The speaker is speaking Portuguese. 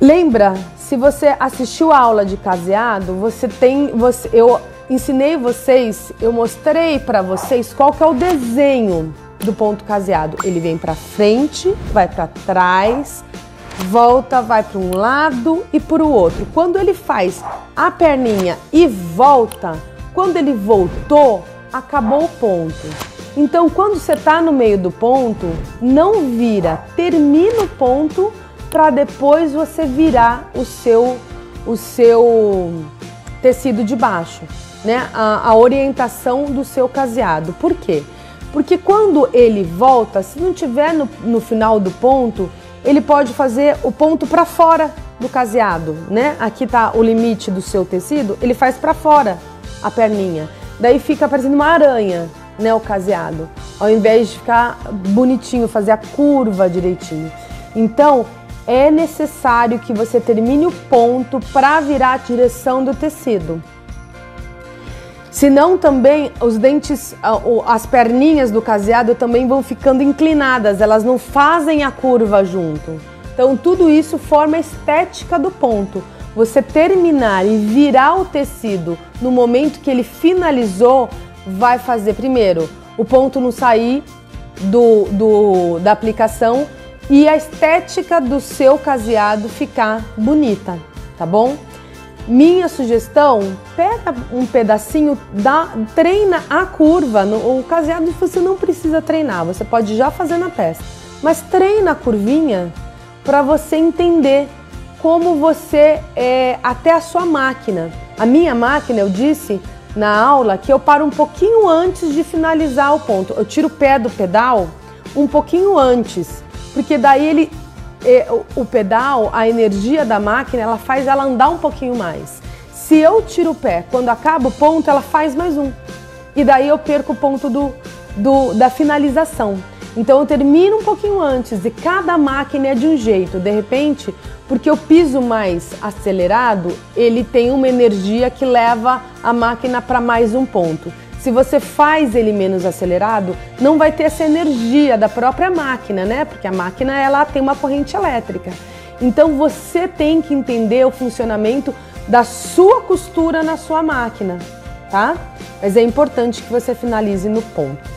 Lembra, se você assistiu a aula de caseado, eu ensinei vocês, eu mostrei para vocês qual que é o desenho do ponto caseado. Ele vem para frente, vai para trás, volta, vai para um lado e para o outro. Quando ele faz a perninha e volta, quando ele voltou, acabou o ponto. Então, quando você está no meio do ponto, não vira, termina o ponto para depois você virar o seu tecido de baixo, né? A orientação do seu caseado. Por quê? Porque quando ele volta, se não tiver no final do ponto, ele pode fazer o ponto para fora do caseado, né? Aqui tá o limite do seu tecido, ele faz para fora a perninha. Daí fica parecendo uma aranha, né, o caseado, ao invés de ficar bonitinho, fazer a curva direitinho. Então, é necessário que você termine o ponto para virar a direção do tecido. Senão também os dentes, as perninhas do caseado também vão ficando inclinadas, elas não fazem a curva junto. Então tudo isso forma a estética do ponto. Você terminar e virar o tecido no momento que ele finalizou, vai fazer primeiro o ponto não sair da aplicação e a estética do seu caseado ficar bonita, tá bom? Minha sugestão, pega um pedacinho, treina a curva. O caseado você não precisa treinar, você pode já fazer na peça, mas treina a curvinha para você entender como você até a sua máquina. A minha máquina, eu disse na aula que eu paro um pouquinho antes de finalizar o ponto. Eu tiro o pé do pedal um pouquinho antes, porque daí o pedal, a energia da máquina, ela faz ela andar um pouquinho mais. Se eu tiro o pé, quando acaba o ponto, ela faz mais um. E daí eu perco o ponto da finalização. Então eu termino um pouquinho antes e cada máquina é de um jeito. De repente, porque o piso mais acelerado, ele tem uma energia que leva a máquina para mais um ponto. Se você faz ele menos acelerado, não vai ter essa energia da própria máquina, né? Porque a máquina, ela tem uma corrente elétrica. Então você tem que entender o funcionamento da sua costura na sua máquina, tá? Mas é importante que você finalize no ponto.